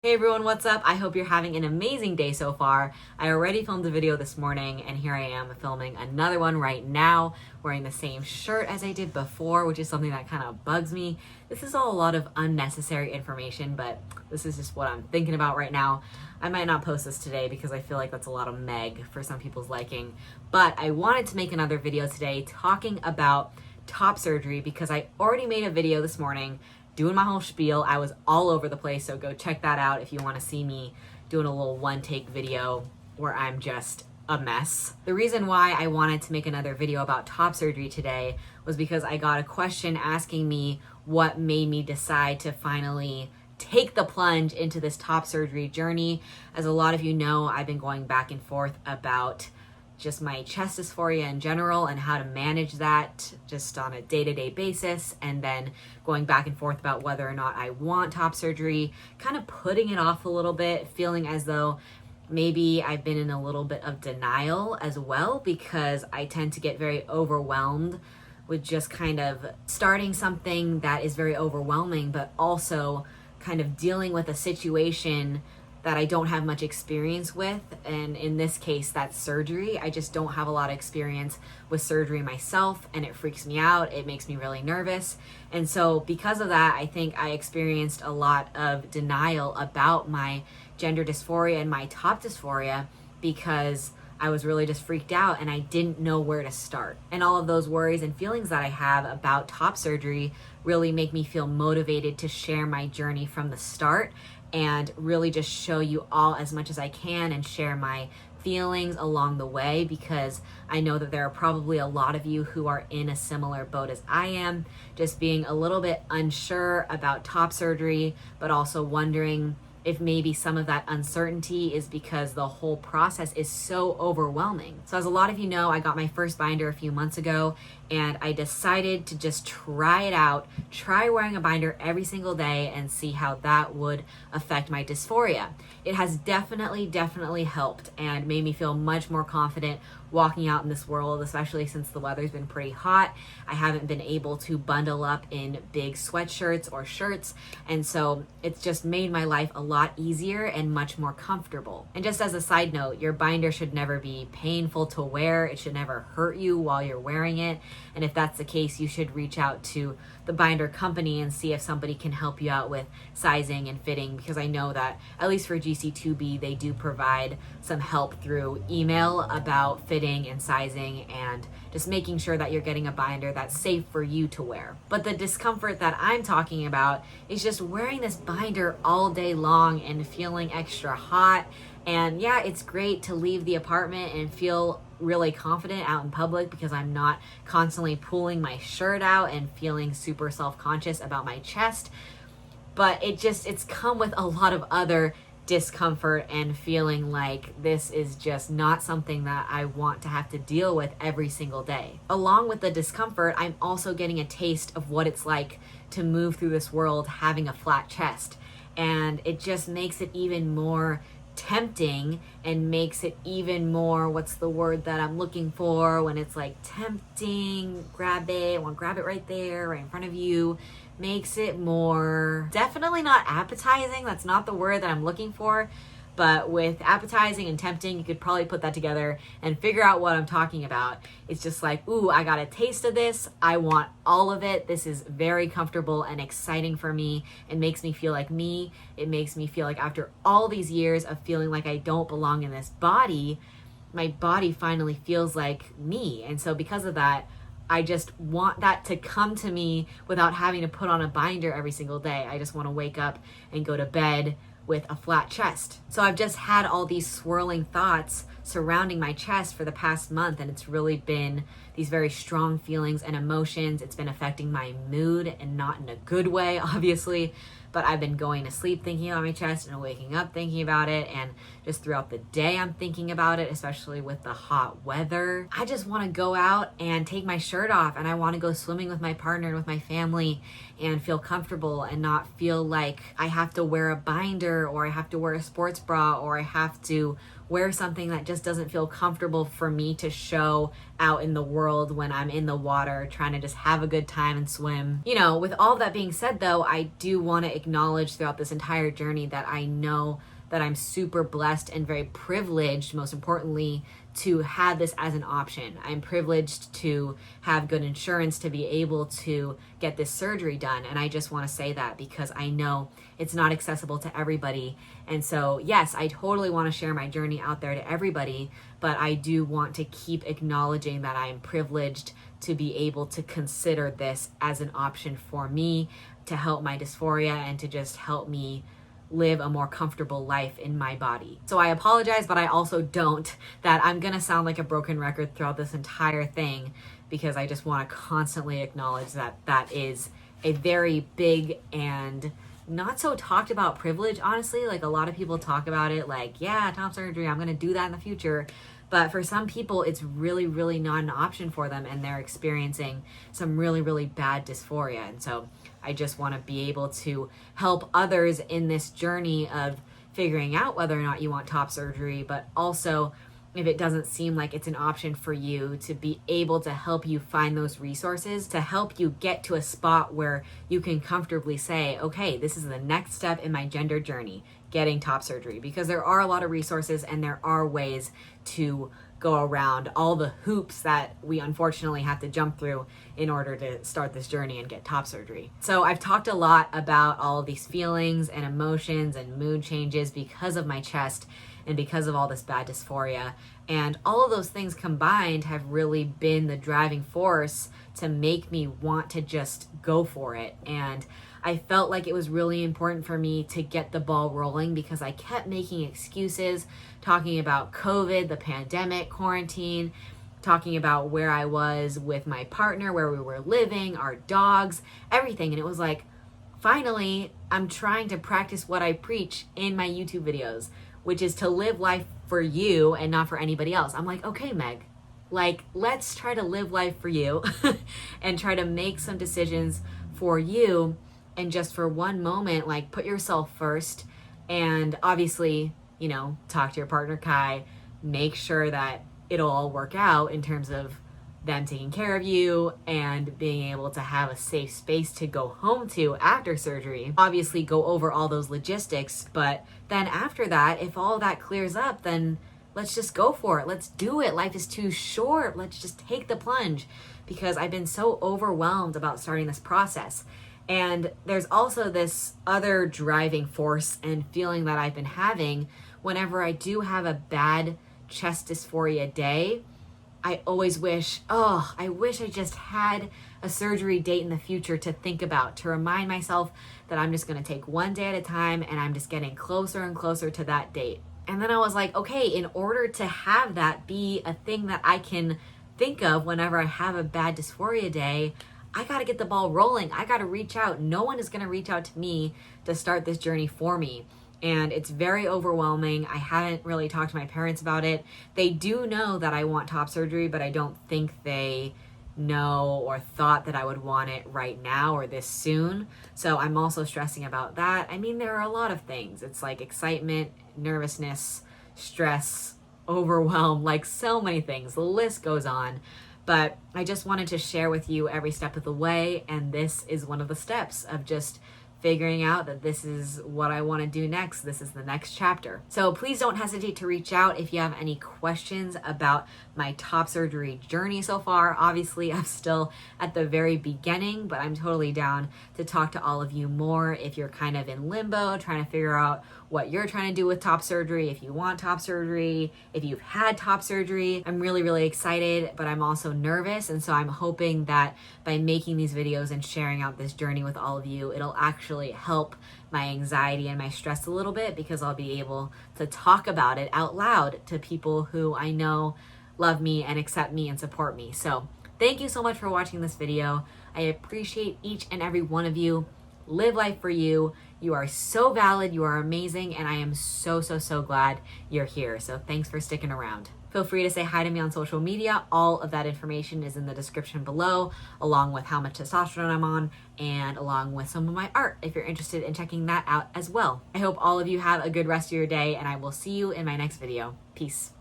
Hey everyone, what's up? I hope you're having an amazing day so far. I already filmed a video this morning and here I am filming another one right now, wearing the same shirt as I did before, which is something that kind of bugs me. This is all a lot of unnecessary information, but this is just what I'm thinking about right now. I might not post this today because I feel like that's a lot of meg for some people's liking, but I wanted to make another video today talking about top surgery because I already made a video this morning doing my whole spiel. I was all over the place, so go check that out if you want to see me doing a little one-take video where I'm just a mess. The reason why I wanted to make another video about top surgery today was because I got a question asking me what made me decide to finally take the plunge into this top surgery journey. As a lot of you know, I've been going back and forth about just my chest dysphoria in general and how to manage that just on a day-to-day basis, and then going back and forth about whether or not I want top surgery, kind of putting it off a little bit, feeling as though maybe I've been in a little bit of denial as well, because I tend to get very overwhelmed with just kind of starting something that is very overwhelming, but also kind of dealing with a situation that I don't have much experience with, and in this case that's surgery. I just don't have a lot of experience with surgery myself, and it freaks me out. It makes me really nervous, and so because of that, I think I experienced a lot of denial about my gender dysphoria and my top dysphoria because I was really just freaked out and I didn't know where to start. And all of those worries and feelings that I have about top surgery really make me feel motivated to share my journey from the start and really just show you all as much as I can and share my feelings along the way, because I know that there are probably a lot of you who are in a similar boat as I am, just being a little bit unsure about top surgery, but also wondering if maybe some of that uncertainty is because the whole process is so overwhelming. So as a lot of you know, I got my first binder a few months ago, and I decided to just try it out, try wearing a binder every single day and see how that would affect my dysphoria. It has definitely helped and made me feel much more confident walking out in this world, especially since the weather's been pretty hot. I haven't been able to bundle up in big sweatshirts or shirts, and so it's just made my life a lot easier and much more comfortable. And just as a side note, your binder should never be painful to wear. It should never hurt you while you're wearing it. And if that's the case, you should reach out to the binder company and see if somebody can help you out with sizing and fitting, because I know that at least for GC2B, they do provide some help through email about fitting and sizing and just making sure that you're getting a binder that's safe for you to wear. But the discomfort that I'm talking about is just wearing this binder all day long and feeling extra hot. And yeah, it's great to leave the apartment and feel really confident out in public because I'm not constantly pulling my shirt out and feeling super self-conscious about my chest. But it's come with a lot of other discomfort and feeling like this is just not something that I want to have to deal with every single day. Along with the discomfort, I'm also getting a taste of what it's like to move through this world having a flat chest. And it just makes it even more tempting and makes it even more, what's the word that I'm looking for when it's like tempting, grab it, I want to grab it right there, right in front of you, makes it more, definitely not appetizing, that's not the word that I'm looking for, but with appetizing and tempting, you could probably put that together and figure out what I'm talking about. It's just like, ooh, I got a taste of this. I want all of it. This is very comfortable and exciting for me. It makes me feel like me. It makes me feel like after all these years of feeling like I don't belong in this body, my body finally feels like me. And so because of that, I just want that to come to me without having to put on a binder every single day. I just want to wake up and go to bed with a flat chest. So I've just had all these swirling thoughts surrounding my chest for the past month, and it's really been these very strong feelings and emotions. It's been affecting my mood, and not in a good way, obviously, but I've been going to sleep thinking about my chest and waking up thinking about it, and just throughout the day I'm thinking about it, especially with the hot weather. I just want to go out and take my shirt off, and I want to go swimming with my partner and with my family and feel comfortable and not feel like I have to wear a binder or I have to wear a sports bra or I have to wear something that just doesn't feel comfortable for me to show out in the world when I'm in the water trying to just have a good time and swim. You know, with all that being said though, I do want to acknowledge throughout this entire journey that I know that I'm super blessed and very privileged, most importantly, to have this as an option. I'm privileged to have good insurance to be able to get this surgery done. And I just want to say that because I know it's not accessible to everybody. And so, yes, I totally want to share my journey out there to everybody, but I do want to keep acknowledging that I'm privileged to be able to consider this as an option for me to help my dysphoria and to just help me live a more comfortable life in my body. So I apologize, but I also don't, that I'm gonna sound like a broken record throughout this entire thing, because I just want to constantly acknowledge that that is a very big and not so talked about privilege, honestly. Like, a lot of people talk about it like, yeah, top surgery, I'm gonna do that in the future. But for some people, it's really, really not an option for them, and they're experiencing some really, really bad dysphoria. And so I just want to be able to help others in this journey of figuring out whether or not you want top surgery, but also, if it doesn't seem like it's an option for you, to be able to help you find those resources to help you get to a spot where you can comfortably say, okay, this is the next step in my gender journey, getting top surgery. Because there are a lot of resources and there are ways to go around all the hoops that we unfortunately have to jump through in order to start this journey and get top surgery. So I've talked a lot about all of these feelings and emotions and mood changes because of my chest and because of all this bad dysphoria. And all of those things combined have really been the driving force to make me want to just go for it. And I felt like it was really important for me to get the ball rolling because I kept making excuses, talking about COVID, the pandemic, quarantine, talking about where I was with my partner, where we were living, our dogs, everything. And it was like, finally, I'm trying to practice what I preach in my YouTube videos, which is to live life for you and not for anybody else. I'm like, okay, Meg, like, let's try to live life for you and try to make some decisions for you. And just for one moment, like, put yourself first. And obviously, you know, talk to your partner, Kai, make sure that it'll all work out in terms of them taking care of you and being able to have a safe space to go home to after surgery. Obviously go over all those logistics, but then after that, if all that clears up, then let's just go for it. Let's do it. Life is too short. Let's just take the plunge, because I've been so overwhelmed about starting this process. And there's also this other driving force and feeling that I've been having whenever I do have a bad chest dysphoria day. I always wish, I wish I just had a surgery date in the future to think about, to remind myself that I'm just going to take one day at a time and I'm just getting closer and closer to that date. And then I was like, okay, in order to have that be a thing that I can think of whenever I have a bad dysphoria day, I got to get the ball rolling. I got to reach out. No one is going to reach out to me to start this journey for me. And it's very overwhelming. I haven't really talked to my parents about it. They do know that I want top surgery, but I don't think they know or thought that I would want it right now or this soon. So I'm also stressing about that. I mean, there are a lot of things. It's like excitement, nervousness, stress, overwhelm, like so many things. The list goes on. But I just wanted to share with you every step of the way, and this is one of the steps of just figuring out that this is what I want to do next. This is the next chapter. So please don't hesitate to reach out if you have any questions about my top surgery journey so far. Obviously, I'm still at the very beginning, but I'm totally down to talk to all of you more if you're kind of in limbo, trying to figure out what you're trying to do with top surgery, if you want top surgery, if you've had top surgery. I'm really, really excited, but I'm also nervous. And so I'm hoping that by making these videos and sharing out this journey with all of you, it'll actually help my anxiety and my stress a little bit, because I'll be able to talk about it out loud to people who I know love me and accept me and support me. So thank you so much for watching this video. I appreciate each and every one of you. Live life for you. You are so valid. You are amazing. And I am so, so, so glad you're here. So thanks for sticking around. Feel free to say hi to me on social media. All of that information is in the description below, along with how much testosterone I'm on and along with some of my art if you're interested in checking that out as well. I hope all of you have a good rest of your day, and I will see you in my next video. Peace. Peace.